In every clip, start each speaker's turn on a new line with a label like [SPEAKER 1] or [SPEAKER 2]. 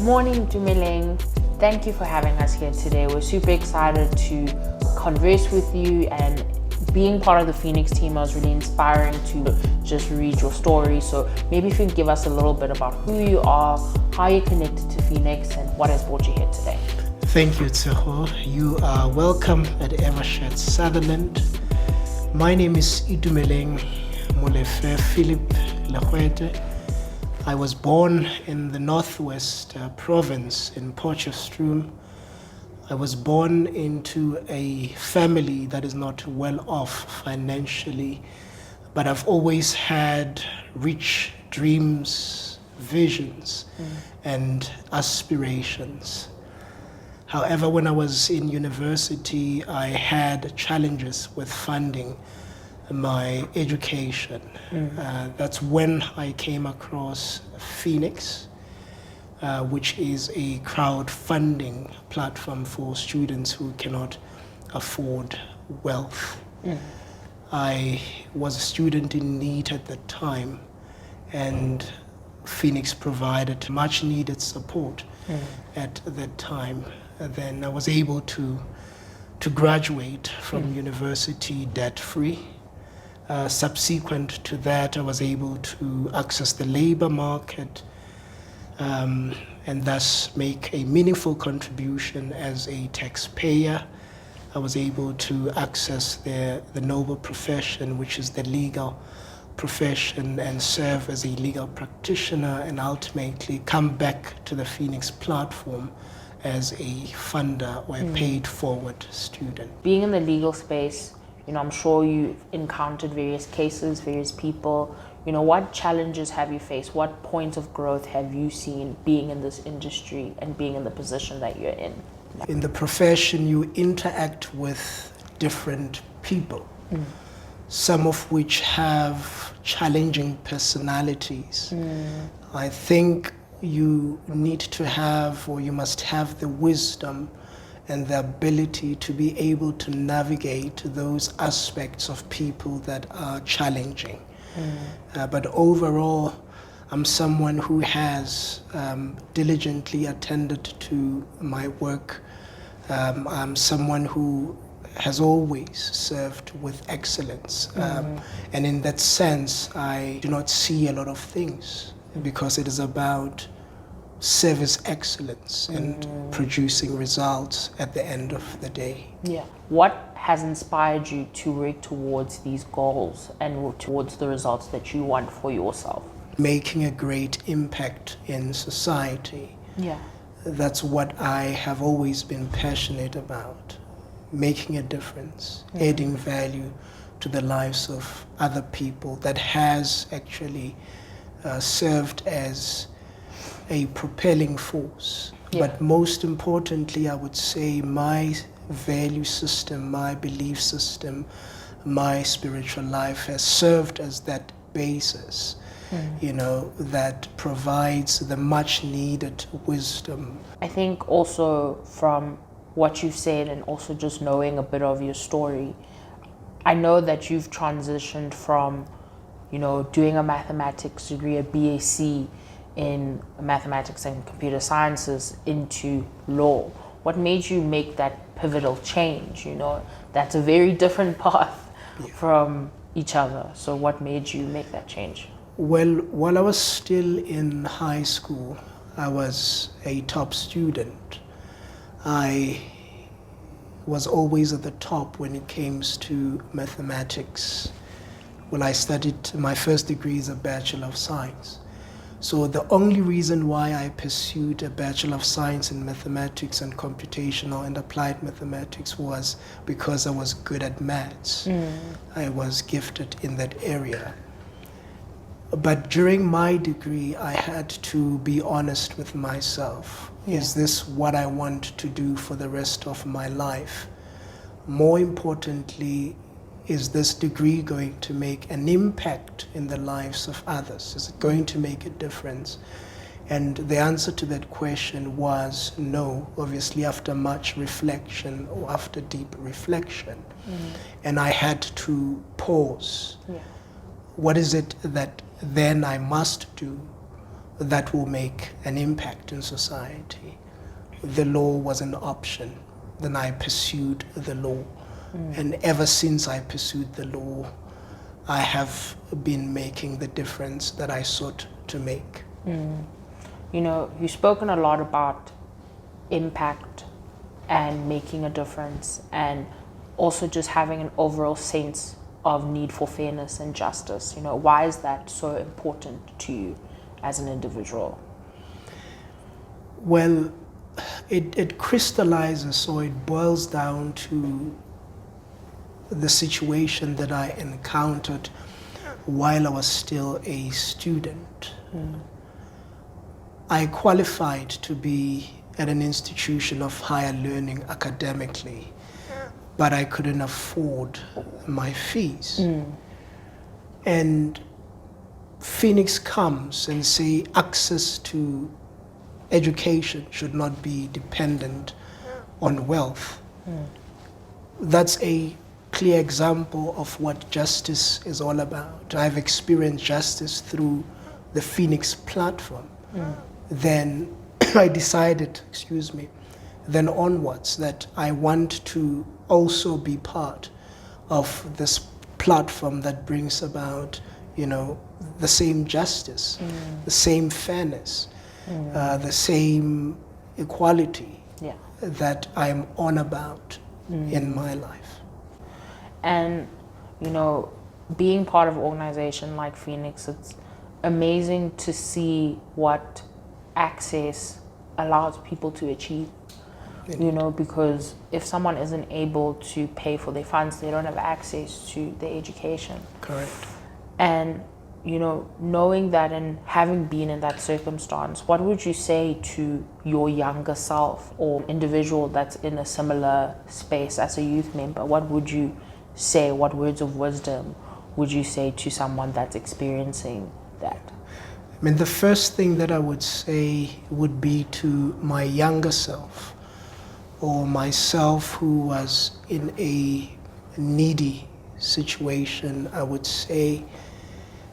[SPEAKER 1] Morning, Itumeleng. Thank you for having us here today. We're super excited to converse with you, and being part of the Feenix team was really inspiring to just read your story. So maybe if you can give us a little bit about who you are, how you're connected to Feenix, and what has brought you here today.
[SPEAKER 2] Thank you, Tseho. You are welcome at Eversheds Sutherland. My name is Itumeleng Molefe Phillip Legoete. I was born in the northwest province in Potchefstroom. I was born into a family that is not well off financially, but I've always had rich dreams, visions, and aspirations. However, when I was in university, I had challenges with funding my education. That's when I came across Feenix, which is a crowdfunding platform for students who cannot afford wealth. I was a student in need at that time, and Feenix provided much needed support at that time. And then I was able to graduate from university debt-free. Subsequent to that, I was able to access the labor market and thus make a meaningful contribution as a taxpayer. I was able to access the noble profession, which is the legal profession, and serve as a legal practitioner, and ultimately come back to the Feenix platform as a funder or a paid forward student.
[SPEAKER 1] Being in the legal space, I'm sure you've encountered various cases, various people. What challenges have you faced? What points of growth have you seen being in this industry and being in the position that you're in?
[SPEAKER 2] In the profession, you interact with different people, some of which have challenging personalities. I think you need to have, or you must have, the wisdom and the ability to be able to navigate those aspects of people that are challenging. But overall, I'm someone who has diligently attended to my work. I'm someone who has always served with excellence. And in that sense, I do not see a lot of things, because it is about service excellence and producing results at the end of the day.
[SPEAKER 1] Yeah. What has inspired you to work towards these goals and towards the results that you want for yourself?
[SPEAKER 2] Making a great impact in society.
[SPEAKER 1] Yeah.
[SPEAKER 2] That's what I have always been passionate about. Making a difference, adding value to the lives of other people. That has actually served as a propelling force. But most importantly, I would say my value system, my belief system, my spiritual life has served as that basis, that provides the much needed wisdom.
[SPEAKER 1] I think also from what you've said, and also just knowing a bit of your story, I know that you've transitioned from, doing a mathematics degree, a BAc in mathematics and computer sciences, into law. What made you make that pivotal change? That's a very different path from each other. So what made you make that change?
[SPEAKER 2] Well, while I was still in high school, I was a top student. I was always at the top when it came to mathematics. Well, I studied, my first degree is a Bachelor of Science. So the only reason why I pursued a Bachelor of Science in Mathematics and Computational and Applied Mathematics was because I was good at maths. I was gifted in that area. But during my degree, I had to be honest with myself. Is this what I want to do for the rest of my life? More importantly, is this degree going to make an impact in the lives of others? Is it going to make a difference? And the answer to that question was no, obviously after much reflection, or after deep reflection. And I had to pause. What is it that then I must do that will make an impact in society. The law was an option. Then I pursued the law. And ever since I pursued the law, I have been making the difference that I sought to make.
[SPEAKER 1] You know, you've spoken a lot about impact and making a difference, and also just having an overall sense of need for fairness and justice. You know, why is that so important to you as an individual?
[SPEAKER 2] Well, it crystallizes, or it boils down to the situation that I encountered while I was still a student. I qualified to be at an institution of higher learning academically, but I couldn't afford my fees. And Feenix comes and say access to education should not be dependent on wealth. That's a clear example of what justice is all about. I've experienced justice through the Feenix platform. Then I decided, then onwards, that I want to also be part of this platform that brings about, you know, the same justice, the same fairness, the same equality that I'm on about in my life.
[SPEAKER 1] And, you know, being part of an organization like Feenix, it's amazing to see what access allows people to achieve. You know, because if someone isn't able to pay for their funds, they don't have access to their education.
[SPEAKER 2] Correct.
[SPEAKER 1] And, you know, knowing that and having been in that circumstance, what would you say to your younger self or individual that's in a similar space as a youth member? What would you say? What words of wisdom would you say to someone that's experiencing that?
[SPEAKER 2] I mean, the first thing that I would say would be to my younger self, or myself who was in a needy situation, I would say,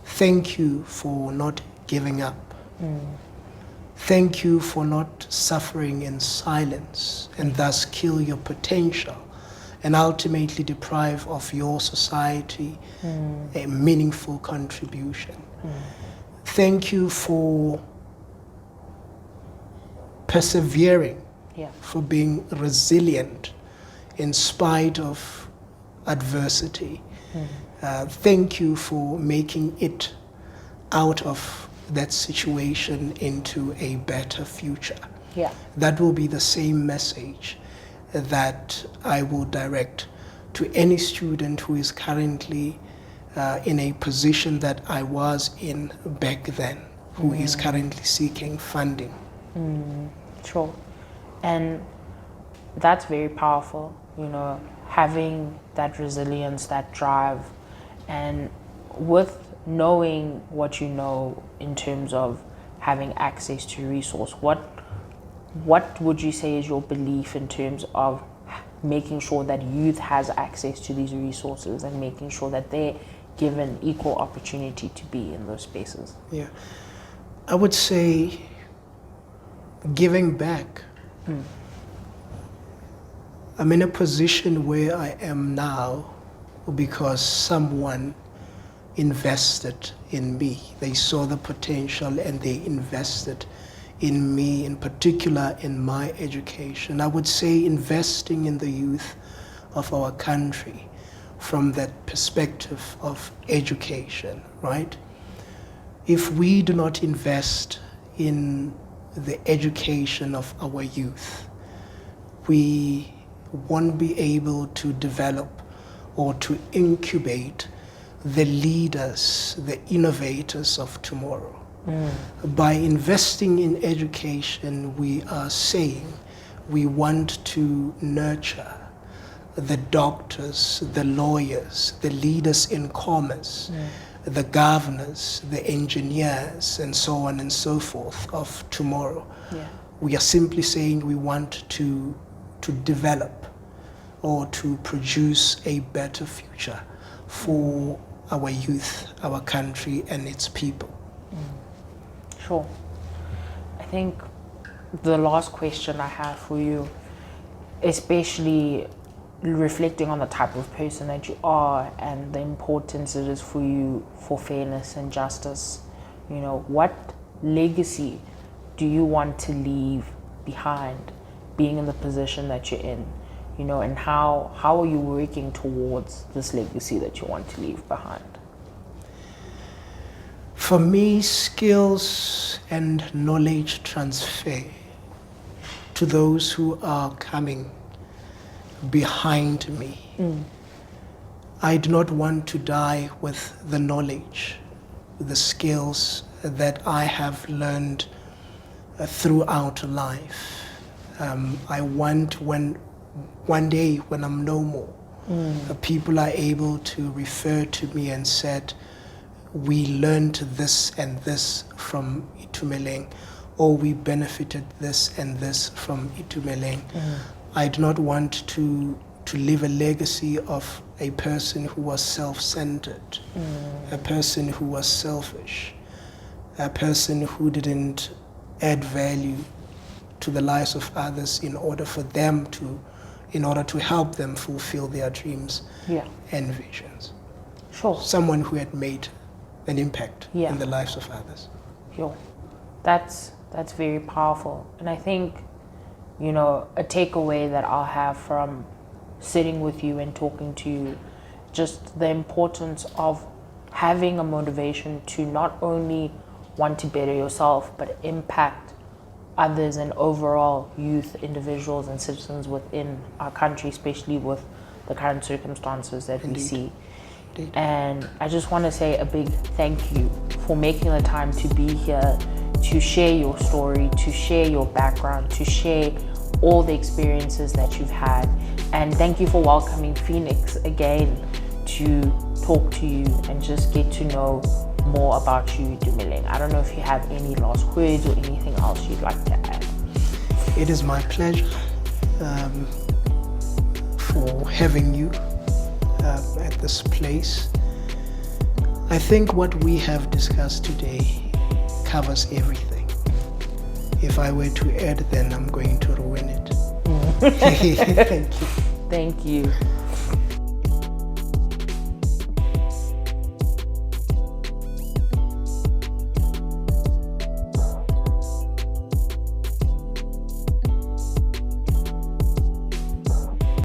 [SPEAKER 2] thank you for not giving up. Thank you for not suffering in silence and thus kill your potential and ultimately deprive of your society a meaningful contribution. Thank you for persevering, for being resilient in spite of adversity. Thank you for making it out of that situation into a better future. That will be the same message that I will direct to any student who is currently in a position that I was in back then, who is currently seeking funding.
[SPEAKER 1] Sure. And that's very powerful, you know, having that resilience, that drive, and with knowing what you know in terms of having access to resource, what would you say is your belief in terms of making sure that youth has access to these resources and making sure that they're given equal opportunity to be in those spaces?
[SPEAKER 2] I would say giving back. I'm in a position where I am now because someone invested in me. They saw the potential and they invested in me, in particular in my education. I would say investing in the youth of our country from that perspective of education, right? If we do not invest in the education of our youth, we won't be able to develop or to incubate the leaders, the innovators of tomorrow. By investing in education, we are saying we want to nurture the doctors, the lawyers, the leaders in commerce, the governors, the engineers, and so on and so forth of tomorrow. We are simply saying we want to develop or to produce a better future for our youth, our country, and its people.
[SPEAKER 1] Sure. think the last question I have for you, especially reflecting on the type of person that you are and the importance it is for you for fairness and justice, what legacy do you want to leave behind being in the position that you're in, and how are you working towards this legacy that you want to leave behind?
[SPEAKER 2] For me, skills and knowledge transfer to those who are coming behind me. I do not want to die with the knowledge, the skills that I have learned throughout life. I want one day when I'm no more, people are able to refer to me and said, we learned this and this from Itumeleng, or we benefited this and this from Itumeleng. I do not want to leave a legacy of a person who was self-centered, a person who was selfish, a person who didn't add value to the lives of others in order to help them fulfill their dreams and visions.
[SPEAKER 1] Sure.
[SPEAKER 2] Someone who had made an impact in the lives of others.
[SPEAKER 1] Sure. That's very powerful. And I think, a takeaway that I'll have from sitting with you and talking to you, just the importance of having a motivation to not only want to better yourself, but impact others and overall youth, individuals and citizens within our country, especially with the current circumstances that we see. Indeed. And I just want to say a big thank you for making the time to be here, to share your story, to share your background, to share all the experiences that you've had. And thank you for welcoming Feenix again to talk to you and just get to know more about you, Itumeleng. I don't know if you have any last words or anything else you'd like to add.
[SPEAKER 2] It is my pleasure for having you at this place. I think what we have discussed today covers everything. If I were to add, then I'm going to ruin it.
[SPEAKER 1] Thank you. Thank you.